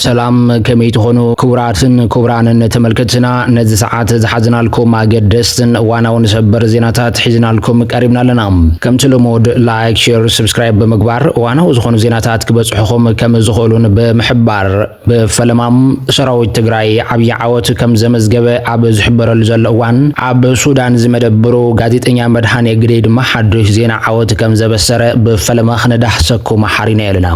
ሰላም ከመይት ሆኖ ክቡራትን ክቡራንን ተመልከትና ነዚ ሰዓት ዝሓዝናልኩም አገደስትን ዋናውን ሰበር ዜናታት ሒዝናልኩም ቀሪብናለና ከምቲ ልሙድ ላይክ ሼር ሰብስክራይብ በመግባር ዋናው ዝኾኑ ዜናታት ክበጽሑኹም ከም ዝኽእሉን በመሕባር በፈለማም ሰራዊት ትግራይ ዓብይ ዓወት ከም ዘመዝገበ ኣብ ዝሕበረሉ ዘሎ እዋን ኣብ ሱዳን ዝመደብሩ ጋዜጠኛ መድሃኔ ግደይ ድማ ሓድሽ ዜና ዓወት ከም ዘበሰረ በፈለማ ክነዳሕሰኩ ማሓሪና የለና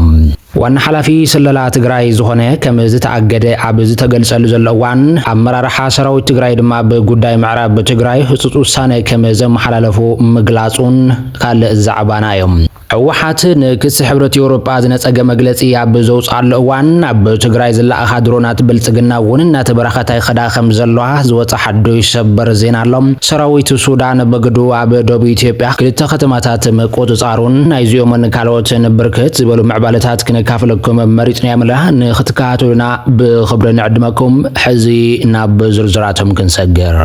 ዋና ሓላፊ ስለላ ትግራይ ዝኾነ ከም ዝተኣገደ ኣብ ዝተገልጸሉ ዘሎ እዋን ኣመራርሓ ሰራዊት ትግራይ ድማ ብጉዳይ ምዕራብ ትግራይ ህጹጽ ውሳነ ከም ዘመሓላለፉ ምግላጹን ካልእ ዛዕባና እዮም ሕወሓት ንክስ ሕብረት ኤውሮጳ ዝነጸገ መግለጺ ኣብ ዘውጻሉ እዋን ኣብ ትግራይ ዝለኣኻ ድሮናት ብልጽግና እውን እናተበራኸታይ ኸዳ ከም ዘለዋ ዝወፀ ሓዱሽ ሰበር ዜና ኣሎ ሰራዊት ሱዳን በግዱ ኣብ ደቡብ ኢትዮጵያ ክልተ ከተማታት መቆጻጸሩን ናይዚኦምን ካልኦትን ብርክት ዝበሉ ምዕባለታት ክነካፍለኩም መሪጽና ያምላ ንኽትከታተሉና ብኽብሪ ንዕድመኩም ሕዚ ናብ ዝርዝራቶም ክንሰግር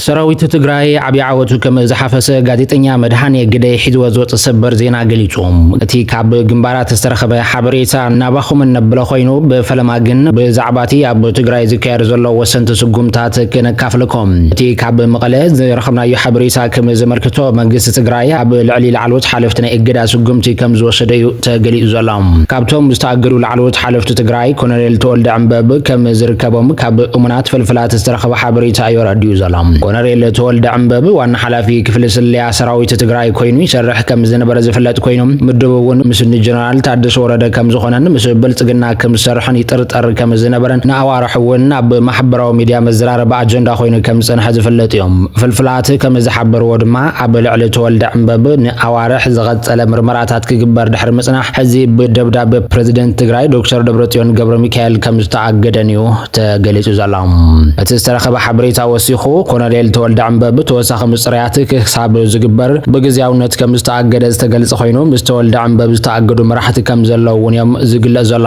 ሰራዊት ትግራይ ዓብይ ዓወቱ ከም ዝሓፈሰ ጋዜጠኛ መድሃኔ ግደይ ሒዝዎ ዝወፀ ሰበር ዜና ገሊጾም እቲ ካብ ግንባራት ዝተረኸበ ሓበሬታ ናባኹም ነብለ ኮይኑ ብፈለማ ግን ብዛዕባቲ ኣብ ትግራይ ዝካየድ ዘሎ ወሰንቲ ስጉምታት ክነካፍለኩም እቲ ካብ መቐለ ዝረኸብናዮ ሓበሬታ ከም ዘመልክቶ መንግስቲ ትግራይ ኣብ ልዕሊ ላዕለዎት ሓለፍቲ ናይ እገዳ ስጉምቲ ከም ዝወሰደ እዩ ተገሊጹ ዘሎ ካብቶም ዝተኣገዱ ላዕለዎት ሓለፍቲ ትግራይ ኮሎኔል ተወልደ ዕንበብ ከም ዝርከቦም ካብ እሙናት ፍልፍላት ዝተረኸበ ሓበሬታ የረድዩ ዘሎ ኮሎኔል ተወልደ ዕንበብ ዋና ሓላፊ ክፍለ ስለያ ሰራዊት ትግራይ ኮይኑ ይሰርሕ ከም ዝነበረ ዝፍለጥ ኮይኑ ምድብውን ምስ ጀነራል ታደሰ ወረደ ከም ዝኾነን ምስ ብልጽግና ከም ዝሰርሕን ይጥርጠር ከም ዝነበረን ንኣዋርሕ እውን ኣብ ማሕበራዊ ሚድያ መዘራረብ ኣጀንዳ ኮይኑ ከም ዝጸንሐ ዝፍለጥ እዮም ፍልፍላት ከም ዝሓበርዎ ድማ ኣብ ልዕሊ ተወልደ ዕንበብ ንኣዋርሕ ዝቐጸለ ምርመራታት ክግበር ድሕሪ ምጽናሕ ሕዚ ብደብዳቤ ፕሬዝደንት ትግራይ ዶክተር ደብረጽዮን ገብረ ሚካኤል ከም ዝተኣገደን እዩ ተገሊጹ ዘሎ እቲ ዝተረኸበ ሓበሬታ ወሲኹ ኮሎኔል ተወልደ ዕንበብ ተወሳኺ ምጽራያት ክሳብ ዝግበር ብግዚያውነት ከም ዝተኣገደ ዝተገልጸ ኮይኑ ምስ ተወልደ ዕንበብ ዝተኣገዱ መራሕቲ ከም ዘለዉ እውን እዮም ዝግለጽ ዘሎ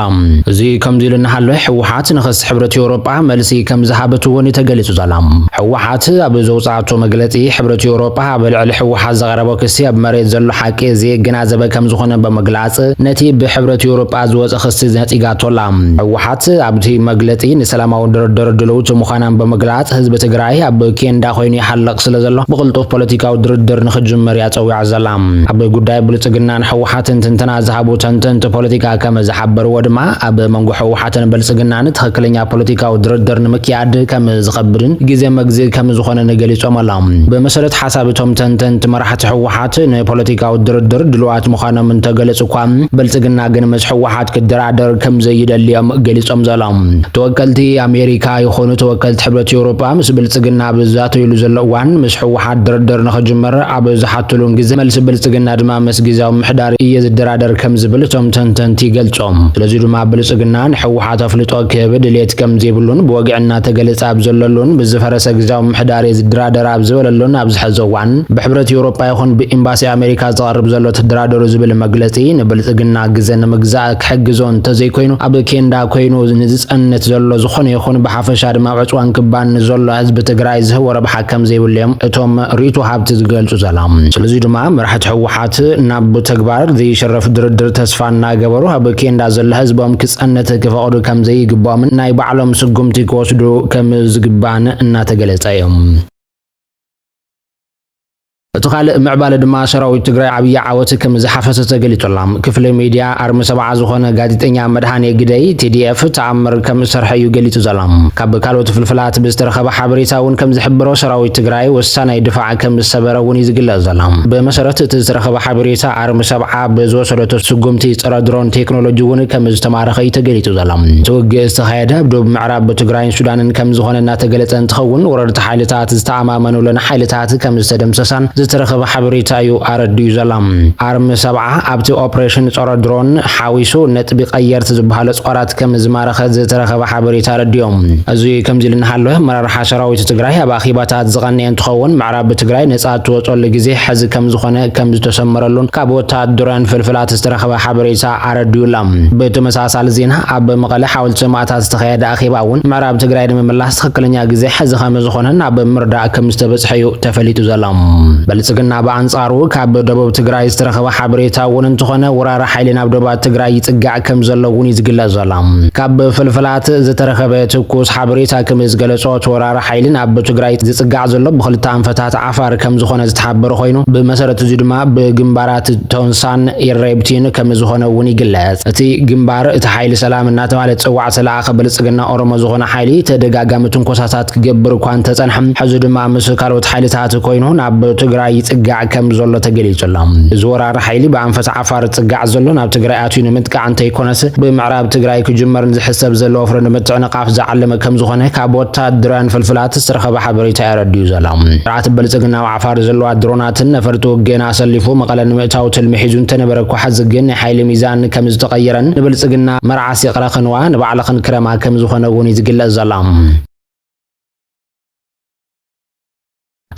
እዚ ከምዚ ኢሉ እናሃሎ ሕወሓት ንክስ ሕብረት ኤውሮጳ መልሲ ከም ዝሃበት እውን ተገሊጹ ዘሎ ሕወሓት ኣብ ዘውፃእቶ መግለጺ ሕብረት ኤውሮጳ ኣብ ልዕሊ ሕወሓት ዘቕረበ ክሲ ኣብ መሬት ዘሎ ሓቂ ዘገናዘበ ከም ዝኾነ በመግላጽ ነቲ ብሕብረት ኤውሮጳ ዝወፀ ክሲ ነፂጋቶላ ሕወሓት ኣብቲ መግለጺ ንሰላማዊ ድርድር ድልውቲ ምዃናን በመግላጽ ህዝቢ ትግራይ ኣብ ኬንዳ ኮይኑ ይሓለቕ ስለዘሎ ብቕልጡፍ ፖለቲካዊ ድርድር ንኽጅመር ያፀዊዕ ዘላ ኣብ ጉዳይ ብልጽግናን ሕወሓትን ትንተና ዝሃቡ ተንተንቲ ፖለቲካ ከም ዝሓበርዎ ድማ ኣብ መንጎ ሕወሓትን ብልጽግናን ትኽክለኛ ፖለቲካዊ ድርድር ንምክያድ ከም ዝኸብድን ግዜ መግዚ ከም ዝኾነ ገሊጾም ኣሎም ብመሰረት ሓሳብ እቶም ተንተንቲ መራሕቲ ሕወሓት ንፖለቲካዊ ድርድር ድልዋት ምዃኖም እንተገለጹ እኳ ብልጽግና ግን ምስ ሕወሓት ክደራደር ከም ዘይደልዮም ገሊጾም ዘሎም ተወከልቲ ኣሜሪካ ይኹኑ ተወከልቲ ሕብረት ኤውሮጳ ምስ ብልጽግና ብዛተይሉ ዘሎ እዋን ምስ ሕወሓት ድርድር ንኽጅመር ኣብ ዝሓትሉን ግዜ መልሲ ብልጽግና ድማ ምስ ግዜያዊ ምሕዳር እየ ዝደራደር ከም ዝብል እቶም ተንተንቲ ይገልጾም ስለዚ ድማ ብልጽግና ንሕወሓት ኣፍልጦ ክህብ ድሌት ከም ዘይብሉን ብወግዕና ተገለጸ ኣብ ዘለሉን ብዝፈረሰ ግዜያዊ ምሕዳር እየ ዝደራደር ኣብ ዝበለሉን ኣብ ዝሕዞ እዋን ብሕብረት ኤውሮጳ ይኹን ብኤምባሲ ኣሜሪካ ዝቐርብ ዘሎ ተደራደሩ ዝብል መግለጺ ንብልጽግና ግዜ ንምግዛእ ክሕግዞ እንተዘይኮይኑ ኣብ ኬንዳ ኮይኑ ንዝጸንት ዘሎ ዝኾነ ይኹን ብሓፈሻ ድማ ዕፅዋን ክባን ዘሎ ህዝቢ ትግራይ ዝህቦ ረብሓ ከም ዘይብልዮም እቶም ሪቱ ሃብቲ ዝገልጹ ዘሎም ስለዚ ድማ መራሕቲ ሕወሓት ናብ ተግባር ዘይሽረፍ ድርድር ተስፋ እናገበሩ ኣብ ኬንዳ ዘሎ ህዝቦም ክጸንት ክፈቕዱ ከም ዘይግባኦም ናይ ባዕሎም ስጉምቲ ክወስዱ ከም ዝግባን እናተገለጸ እዮም እትኻልእ ምዕባለ ድማ ሰራዊት ትግራይ ዓብይ ዓወት ከም ዝሓፈሰ ተገሊጹላ ክፍለ ሚድያ ኣርሚ ሰብዓ ዝኾነ ጋዜጠኛ መድሃኔ ግደይ TDF ተኣምር ከም ዝሰርሐ እዩ ገሊጹ ዘሎ ካብ ካልኦት ፍልፍላት ብዝተረኸበ ሓበሬታ እውን ከም ዝሕብሮ ሰራዊት ትግራይ ወሳናይ ድፋዕ ከም ዝሰበረ እውን ይዝግለጽ ዘሎ ብመሰረት እቲ ዝተረኸበ ሓበሬታ ኣርሚ ሰብዓ ብዝወሰደቶ ስጉምቲ ፀረ ድሮን ቴክኖሎጂ እውን ከም ዝተማረኸ እዩ ተገሊጹ ዘሎ ትውግእ ዝተኻየደ ኣብ ደቡብ ምዕራብ ትግራይን ሱዳንን ከም ዝኾነ እናተገለጸ እንትኸውን ወረርቲ ሓይልታት ዝተኣማመኑለን ሓይልታት ከም ዝተደምሰሳን ዝተረኸበ ሓበሬታ እዩ ኣረድዩ ዘላ ኣርሚ ሰብዓ ኣብቲ ኦፕሬሽን ፀረ ድሮን ሓዊሱ ነጥቢ ቀየርቲ ዝበሃሉ ጾራት ከም ዝማረኸ ዝተረኸበ ሓበሬታ ረድዮም እዚ ከምዚ ኢሉ እናሃሎ መራርሓ ሰራዊት ትግራይ ኣብ ኣኺባታት ዝቐነየ እንትኸውን ምዕራብ ትግራይ ነፃ ትወፅሉ ግዜ ሕዚ ከም ዝኾነ ከም ዝተሰመረሉን ካብ ወታደራውያን ፍልፍላት ዝተረኸበ ሓበሬታ ኣረድዩላ ብተመሳሳሊ ዜና ኣብ መቐለ ሓወልቲ ሰማዕታት ዝተኻየደ ኣኺባ እውን ምዕራብ ትግራይ ንምምላስ ትኽክለኛ ግዜ ሕዚ ከም ዝኾነን ኣብ ምርዳእ ከም ዝተበፅሐ እዩ ተፈሊጡ ዘሎ በልጽግና በአንጻሩ ካብ ደቡብ ትግራይ ዝተረኸበ ሓበሬታ እውን እንትኾነ ወራሪ ሓይሊ ናብ ደቡብ ትግራይ ይጽጋዕ ከም ዘለውን ይዝግለጽ ዘሎ ካብ ፍልፍላት ዝተረኸበ ትኩስ ሓበሬታ ከም ዝገለጾት ወራሪ ሓይሊ ናብ ትግራይ ዝጽጋዕ ዘሎ ብኽልተ አንፈታት ዓፋር ከም ዝኾነ ዝተሓበረ ኮይኑ ብመሰረት እዚ ድማ ብግንባራት ቶንሳን ኢሬብቲን ከም ዝኾነ እውን ይግለጽ እቲ ግንባር እቲ ሓይሊ ሰላም እናተባሃለ ጽዋዕ ሰላኸ ብልጽግና ኦሮሞ ዝኾነ ሓይሊ ተደጋጋሚ ትንኮሳታት ክገብር እኳ እንተጸንሐ ሕዚ ድማ ምስ ካልኦት ሓይልታት ኮይኑ ናብ ትግራይ ይጽጋዕ ከም ዘሎ ተገሊጹ ኣሎ እዚ ወራሪ ሓይሊ ብኣንፈት ዓፋር ጽጋዕ ዘሎ ናብ ትግራይ ኣትዩ ንምጥቃዕ እንተይኮነስ ብምዕራብ ትግራይ ክጅመር ዝሕሰብ ዘሎ ወፍሪ ንምትዕንቃፍ ዝዓለመ ከም ዝኾነ ካብ ወታደራውያን ፍልፍላት ዝተረኸበ ሓበሬታ የረድዩ ዘሎ ስርዓት ብልጽግና ዓፋር ዘለዋ ድሮናትን ነፈርቲ ውግእና ኣሰሊፉ መቐለ ንምእታው ትልሚ ሒዙ እንተነበረ እኳ ሕዚ ግን ሓይሊ ሚዛን ከም ዝተቐየረን ንብልጽግና መርዓሲ ይቕረኽንዋ ንባዕልኽን ክረማ ከም ዝኾነ እውን ይዝግለጽ ዘሎ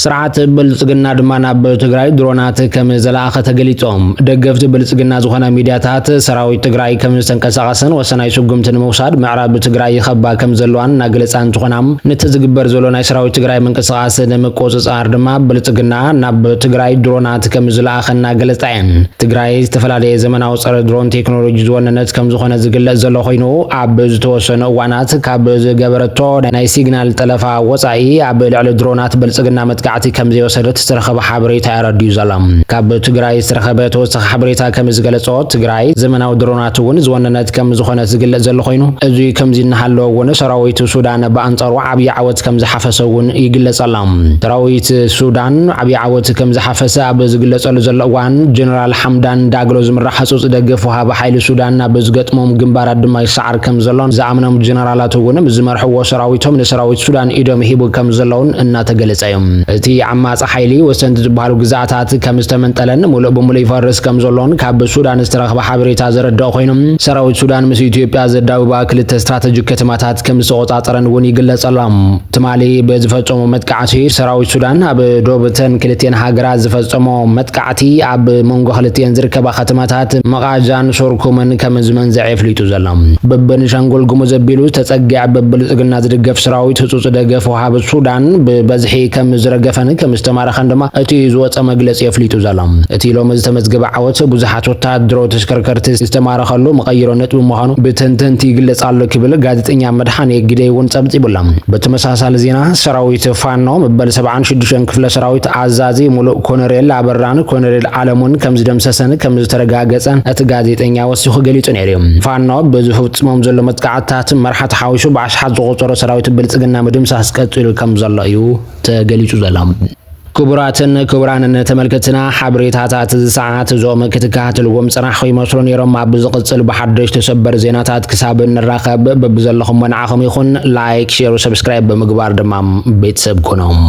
ስርዓት ብልጽግና ድማ ናብ ትግራይ ድሮናት ከም ዘላኸ ተገሊጾም ደገፍቲ ብልጽግና ዝኾነ ሚድያታት ሰራዊት ትግራይ ከም ዝተንቀሳቐሰን ወሰናይ ስጉምቲ ንምውሳድ ምዕራብ ትግራይ ይኸባ ከም ዘለዋን ናገለጻ እንትኾናም ነቲ ዝግበር ዘሎ ናይ ሰራዊት ትግራይ ምንቅስቓስ ንምቁጽጻር ድማ ብልጽግና ናብ ትግራይ ድሮናት ከም ዝላኸ ናገለጻ እየን ትግራይ ዝተፈላለየ ዘመናዊ ጸረ ድሮን ቴክኖሎጂ ዝወነነት ከም ዝኾነ ዝግለጽ ዘሎ ኮይኑ ኣብ ዝተወሰነ እዋናት ካብ ዝገበረቶ ናይ ሲግናል ጠለፋ ወጻኢ ኣብ ልዕሊ ድሮናት ብልጽግና መጥቃዕቲ ከም ዘይወሰደት ዝተረኸበ ሓበሬታ የረድዩ ዘሎ ካብ ትግራይ ዝተረኸበ ተወሳኺ ሓበሬታ ከም ዝገለጾ ትግራይ ዘመናዊ ድሮናት እውን ዝወነነት ከም ዝኾነ ዝግለጽ ዘሎ ኮይኑ እዚ ከምዚ እናሃለወ እውን ሰራዊት ሱዳን በአንጻሩ ዓብይ ዓወት ከም ዝሓፈሰ እውን ይግለጽ ኣሎ ሰራዊት ሱዳን ዓብይ ዓወት ከም ዝሓፈሰ ኣብ ዝግለጸሉ ዘሎ እዋን ጀነራል ሓምዳን ዳግሎ ዝምራሕ ህጹጽ ደገፍ ወሃቢ ሓይሊ ሱዳን ናብ ዝገጥሞም ግንባራት ድማ ይሰዓር ከም ዘሎን ዝኣምኖም ጀነራላት እውን ዝመርሕዎ ሰራዊቶም ንሰራዊት ሱዳን ኢዶም ሂቡ ከም ዘለውን እናተገለጸ እዮም እቲ ዓማጽ ሓይሊ ወሰንቲ ዝበሃሉ ግዛታት ከም ዝተመንጠለን ሙሉእ ብሙሉእ ይፈርስ ከም ዘሎን ካብ ሱዳን ዝተረኸበ ሓበሬታ ዘረድእ ኮይኑ ሰራዊት ሱዳን ምስ ኢትዮጵያ ዘዳውባ ክልተ ስትራቴጂክ ከተማታት ከም ዝተቆጻጸረን እውን ይግለጽ ኣሎ ትማሊ ብዝፈጸሙ መጥቃዕቲ ሰራዊት ሱዳን ኣብ ዶብተን ክልቴን ሃገራት ዝፈጸሙ መጥቃዕቲ ኣብ መንጎ ክልቴን ዝርከባ ከተማታት መቃጃን ሾርኩምን ከም ዝመንዝዕ ይፍሊጡ ዘሎ በቤኒሻንጉል ጉሙዝ ዘቢሉ ተጸጊዕ ብብልጽግና ዝድገፍ ሰራዊት ህጹጽ ደገፍ ወሃቢ ሱዳን ብበዝሒ ከም ዝረገፈን ከም ዝተማረኸን ድማ እቲ ዝወፀ መግለጽ የፍሊጡ ዘሎ እቲ ሎሚ ዝተመዝገበ ዓወት ብዙሓት ወታደራዊ ተሽከርከርቲ ዝተማረኸሉ መቐይሮ ነጥቢ ምዃኑ ብተንተንቲ ይግለጽ ኣሎ ክብል ጋዜጠኛ መድሓኔ ግደይ እውን ጸብጺቡላ በተመሳሳሊ ዜና ሰራዊት ፋኖ መበል 76 ክፍለ ሰራዊት አዛዚ ሙሉእ ኮሎኔል አበራን ኮሎኔል ዓለሙን ከም ዝደምሰሰን ከም ዝተረጋገጸን እቲ ጋዜጠኛ ወሲኹ ገሊጹ ነይሩ ፋኖ ብዝፍጽሞም ዘሎ መጥቃዕትታት መርሓት ሓዊሱ ብኣሽሓት ዝቆጸሩ ሰራዊት ብልጽግና ምድምሳስ ቀጺሉ ከም ዘሎ እዩ ተገሊጹ ዘሎ ክቡራትን ክቡራንን ተመልከትና ሓበሬታታት ሰዓት ዞም ክትከታተልዎም ጽናሕ ይመስሉ ነይሮም ኣብ ዝቕጽል ብሓደሽቲ ሰበር ዜናታት ክሳብ እንራኸብ በብዘለኹም መንዓኹም ይኹን ላይክ ሼር ሰብስክራይብ ብምግባር ድማ ቤተሰብ ኮኖም